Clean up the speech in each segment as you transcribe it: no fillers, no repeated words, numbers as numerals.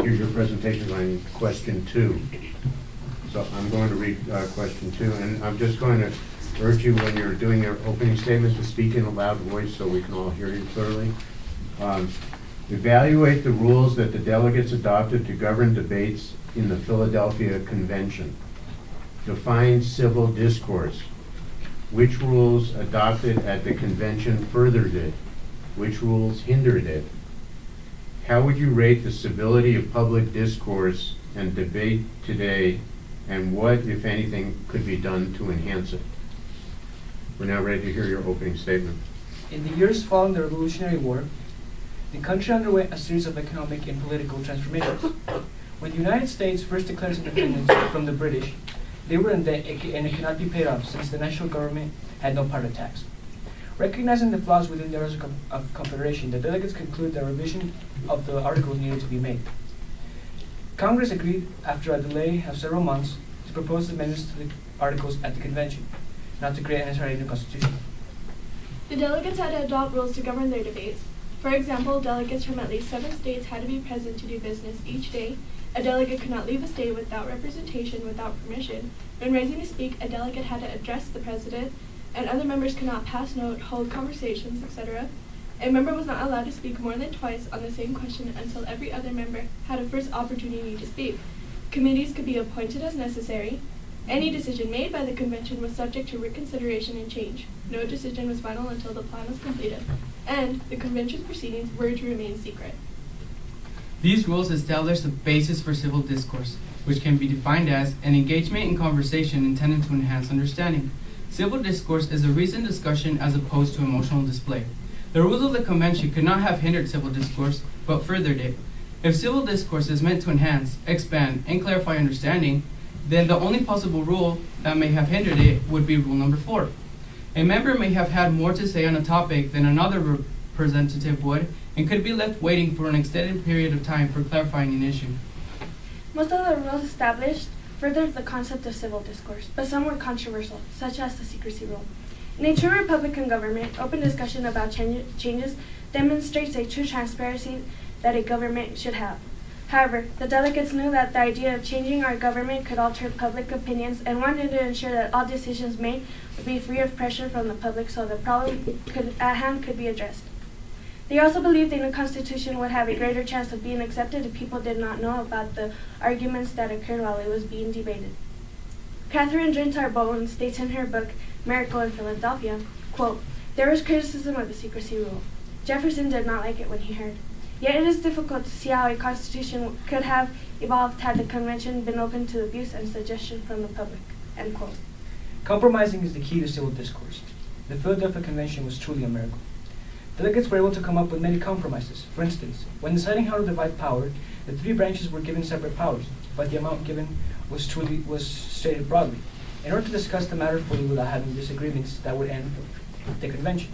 here's your presentation on question 2. So I'm going to read question 2, and I'm just going to urge you when you're doing your opening statement to speak in a loud voice so we can all hear you clearly. Evaluate the rules that the delegates adopted to govern debates in the Philadelphia Convention. Define civil discourse. Which rules adopted at the convention furthered it? Which rules hindered it? How would you rate the civility of public discourse and debate today, and what, if anything, could be done to enhance it? We're now ready to hear your opening statement. In the years following the Revolutionary War, the country underwent a series of economic and political transformations. When the United States first declared its independence from the British, they were in debt and it could not be paid off since the national government had no part of tax. Recognizing the flaws within the Articles of Confederation, the delegates concluded that a revision of the Articles needed to be made. Congress agreed, after a delay of several months, to propose amendments to the Articles at the convention, not to create an entirely new constitution. The delegates had to adopt rules to govern their debates. For example, delegates from at least 7 states had to be present to do business each day. A delegate could not leave a state without representation, without permission. When rising to speak, a delegate had to address the president, and other members could not pass note, hold conversations, etc. A member was not allowed to speak more than twice on the same question until every other member had a first opportunity to speak. Committees could be appointed as necessary. Any decision made by the convention was subject to reconsideration and change. No decision was final until the plan was completed, and the convention's proceedings were to remain secret. These rules establish the basis for civil discourse, which can be defined as an engagement in conversation intended to enhance understanding. Civil discourse is a reasoned discussion as opposed to emotional display. The rules of the convention could not have hindered civil discourse, but furthered it. If civil discourse is meant to enhance, expand, and clarify understanding, then the only possible rule that may have hindered it would be rule number 4. A member may have had more to say on a topic than another representative would, and could be left waiting for an extended period of time for clarifying an issue. Most of the rules established furthered the concept of civil discourse, but some were controversial, such as the secrecy rule. In a true Republican government, open discussion about changes demonstrates a true transparency that a government should have. However, the delegates knew that the idea of changing our government could alter public opinions and wanted to ensure that all decisions made would be free of pressure from the public so the problem at hand could be addressed. They also believed a new constitution would have a greater chance of being accepted if people did not know about the arguments that occurred while it was being debated. Catherine Drintar-Bowen states in her book, Miracle in Philadelphia, quote, "There was criticism of the secrecy rule. Jefferson did not like it when he heard. Yet it is difficult to see how a constitution could have evolved had the convention been open to abuse and suggestion from the public," end quote. Compromising is the key to civil discourse. The Philadelphia Convention was truly a miracle. Delegates were able to come up with many compromises. For instance, when deciding how to divide power, the 3 branches were given separate powers, but the amount given was stated broadly, in order to discuss the matter fully without having disagreements that would end the convention.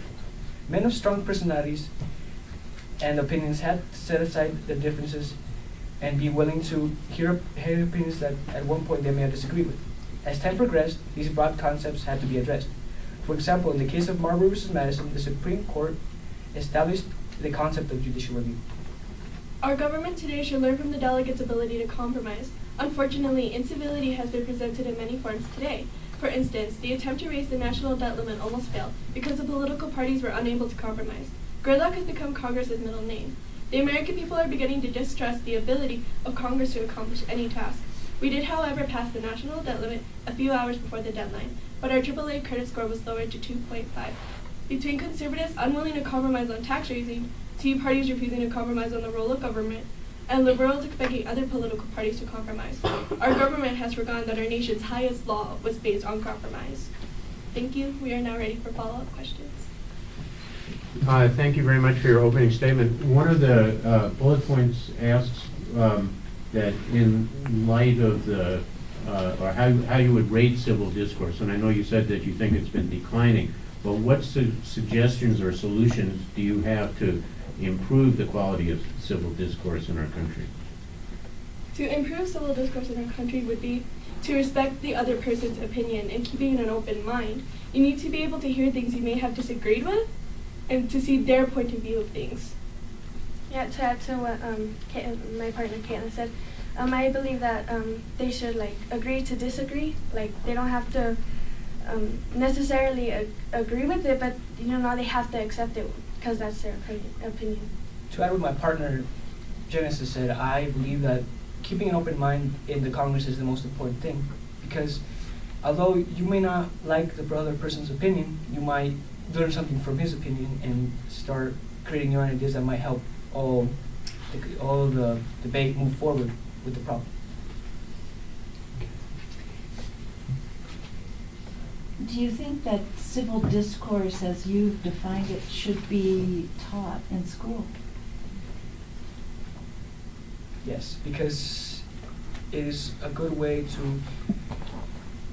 Men of strong personalities and opinions had to set aside their differences and be willing to hear opinions that at one point they may have disagreed with. As time progressed, these broad concepts had to be addressed. For example, in the case of Marbury v. Madison, the Supreme Court established the concept of judicial review. Our government today should learn from the delegates' ability to compromise. Unfortunately, incivility has been presented in many forms today. For instance, the attempt to raise the national debt limit almost failed because the political parties were unable to compromise. Gridlock has become Congress's middle name. The American people are beginning to distrust the ability of Congress to accomplish any task. We did, however, pass the national debt limit a few hours before the deadline, but our AAA credit score was lowered to 2.5. Between conservatives unwilling to compromise on tax raising, Tea parties refusing to compromise on the role of government, and liberals expecting other political parties to compromise, our government has forgotten that our nation's highest law was based on compromise. Thank you. We are now ready for follow-up questions. Thank you very much for your opening statement. One of the bullet points asks that in light of the, or how you would rate civil discourse, and I know you said that you think it's been declining, but what suggestions or solutions do you have to improve the quality of civil discourse in our country? To improve civil discourse in our country would be to respect the other person's opinion and keeping an open mind. You need to be able to hear things you may have disagreed with and to see their point of view of things. Yeah, to add to what my partner Caitlin said, I believe that they should like agree to disagree. Like they don't have to necessarily agree with it, but they have to accept it because that's their opinion. To add what my partner Genesis said, I believe that keeping an open mind in the Congress is the most important thing, because although you may not like the other person's opinion, you might learn something from his opinion and start creating your own ideas that might help all the debate move forward with the problem. Do you think that civil discourse, as you've defined it, should be taught in school? Yes, because it is a good way to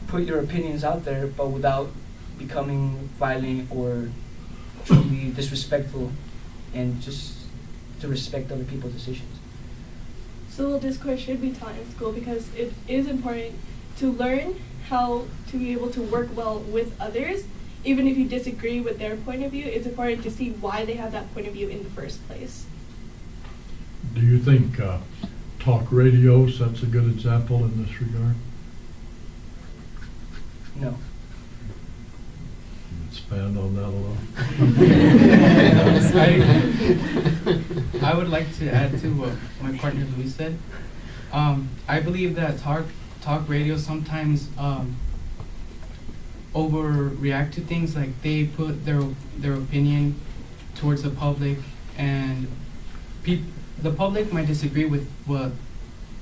put your opinions out there, but without becoming violent or truly disrespectful, and just to respect other people's decisions. Civil discourse should be taught in school because it is important to learn how to be able to work well with others. Even if you disagree with their point of view, it's important to see why they have that point of view in the first place. Do you think talk radio sets a good example in this regard? No. Expand on that a little. I would like to add to what my partner Luis said. I believe that talk radio sometimes overreact to things, like they put their opinion towards the public, and the public might disagree with what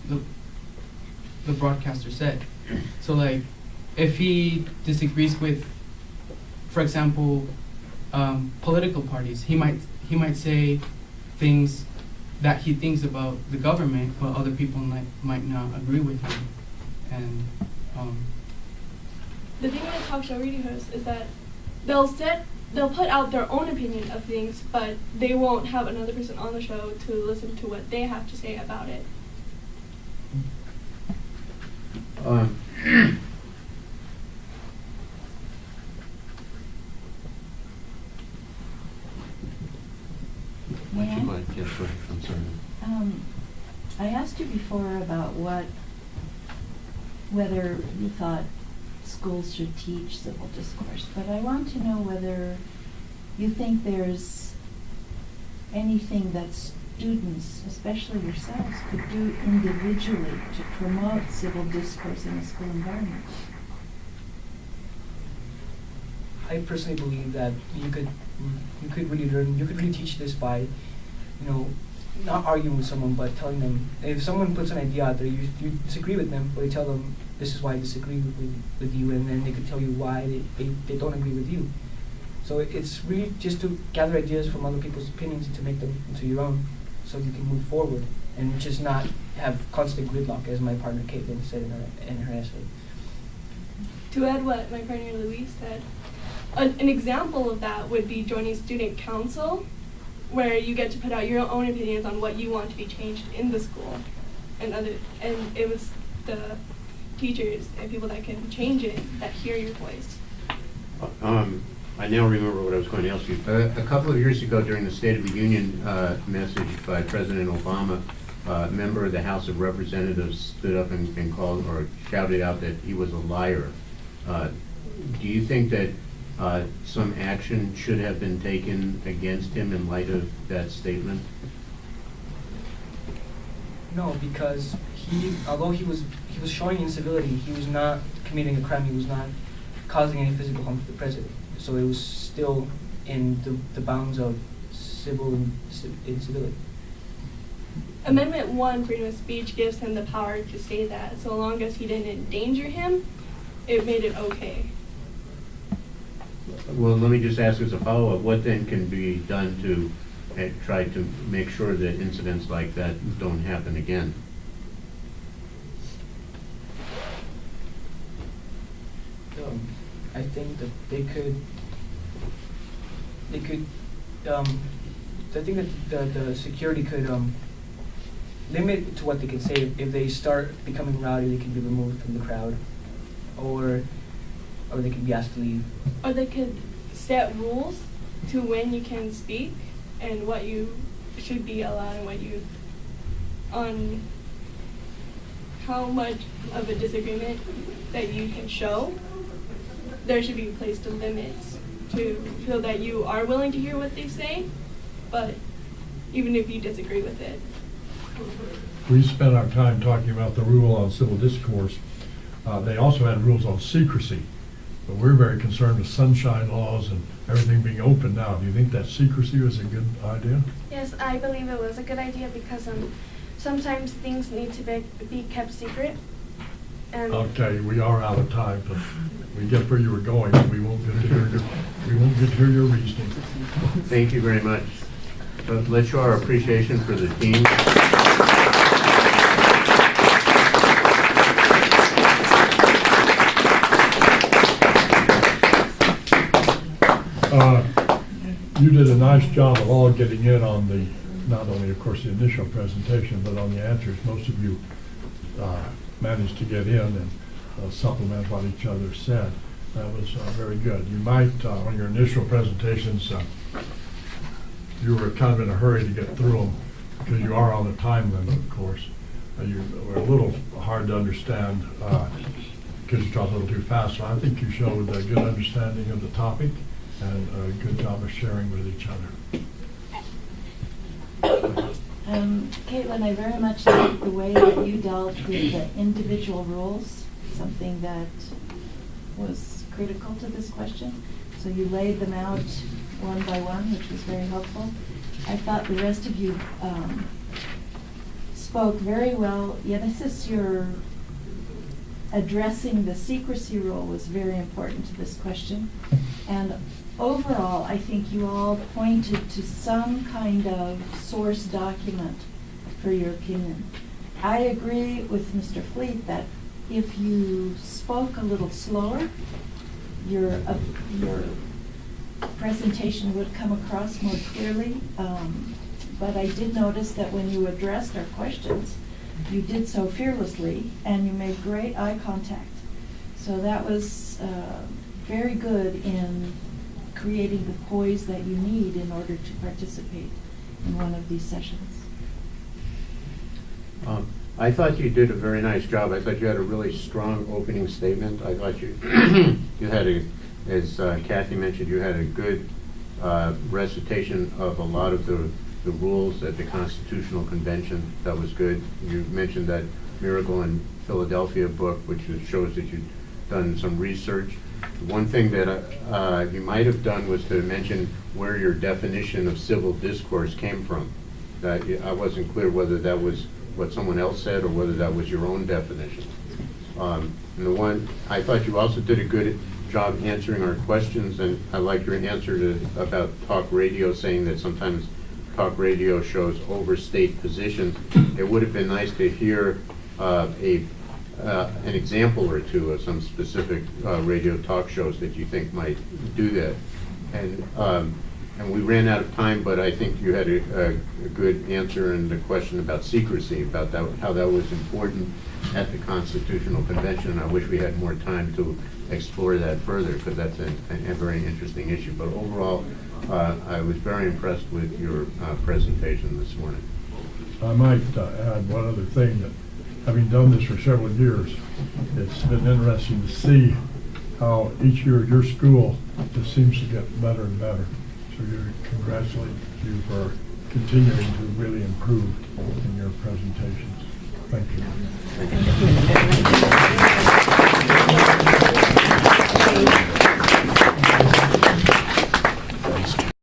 the broadcaster said. So like if he disagrees with, for example, political parties, he might say things that he thinks about the government, but other people might not agree with him. And the thing with talk show radio hosts is that they'll put out their own opinion of things, but they won't have another person on the show to listen to what they have to say about it. May I? Yes, go ahead. I'm sorry. I asked you before about whether you thought schools should teach civil discourse, but I want to know whether you think there's anything that students, especially yourselves, could do individually to promote civil discourse in a school environment. I personally believe that you could really teach this by, not arguing with someone, but telling them, if someone puts an idea out there, you disagree with them, but you tell them this is why I disagree with you, and then they could tell you why they don't agree with you. So it's really just to gather ideas from other people's opinions and to make them into your own, so you can move forward and just not have constant gridlock, as my partner Caitlin said in her essay. To add what my partner Luis said, an example of that would be joining student council, where you get to put out your own opinions on what you want to be changed in the school, and it was the teachers and people that can change it that hear your voice. I now remember what I was going to ask you. A couple of years ago, during the State of the Union message by President Obama, a member of the House of Representatives stood up and called or shouted out that he was a liar. Do you think that some action should have been taken against him in light of that statement? No, because although he was showing incivility, he was not committing a crime. He was not causing any physical harm to the president. So it was still in the bounds of civil incivility. Amendment 1, freedom of speech, gives him the power to say that. So long as he didn't endanger him, it made it okay. Well, let me just ask as a follow-up, what then can be done to try to make sure that incidents like that don't happen again? I think that they could, I think that the security could limit to what they can say. If they start becoming rowdy, they can be removed from the crowd, or they can be asked to leave. Or they could set rules to when you can speak and what you should be allowed and what you, on how much of a disagreement that you can show. There should be placed limits to feel that you are willing to hear what they say, but even if you disagree with it. We spent our time talking about the rule on civil discourse. They also had rules on secrecy, but we're very concerned with sunshine laws and everything being open now. Do you think that secrecy was a good idea? Yes, I believe it was a good idea because sometimes things need to be kept secret. And Okay, we are out of time, but we get where you were going, and we won't get to hear your reasoning. Thank you very much. So let's show our appreciation for the team. You did a nice job of all getting in on the, not only, of course, the initial presentation, but on the answers. Most of you managed to get in and supplement what each other said. That was very good. You might, on your initial presentations, you were kind of in a hurry to get through them because you are on a time limit, of course. You were a little hard to understand because you talked a little too fast. So I think you showed a good understanding of the topic and a good job of sharing with each other. Caitlin, I very much like the way that you dealt with the individual rules, something that was critical to this question. So you laid them out one by one, which was very helpful. I thought the rest of you spoke very well. Yeah, this is your addressing the secrecy rule was very important to this question. And overall, I think you all pointed to some kind of source document for your opinion. I agree with Mr. Fleet that if you spoke a little slower, your presentation would come across more clearly. But I did notice that when you addressed our questions, you did so fearlessly and you made great eye contact. So that was very good in creating the poise that you need in order to participate in one of these sessions. I thought you did a very nice job. I thought you had a really strong opening statement. I thought you you had as Kathy mentioned, you had a good recitation of a lot of the rules at the Constitutional Convention. That was good. You mentioned that Miracle in Philadelphia book, which shows that you've done some research. One thing that you might have done was to mention where your definition of civil discourse came from. That I wasn't clear whether that was what someone else said or whether that was your own definition. And the one, I thought you also did a good job answering our questions, and I like your answer about talk radio, saying that sometimes talk radio shows overstate positions. It would have been nice to hear an example or two of some specific radio talk shows that you think might do that. And we ran out of time, but I think you had a good answer in the question about secrecy, about that, how that was important at the Constitutional Convention. And I wish we had more time to explore that further, because that's a very interesting issue. But overall, I was very impressed with your presentation this morning. I might add one other thing, that having done this for several years, it's been interesting to see how each year your school just seems to get better and better. So we congratulate you for continuing to really improve in your presentations. Thank you. Thank you.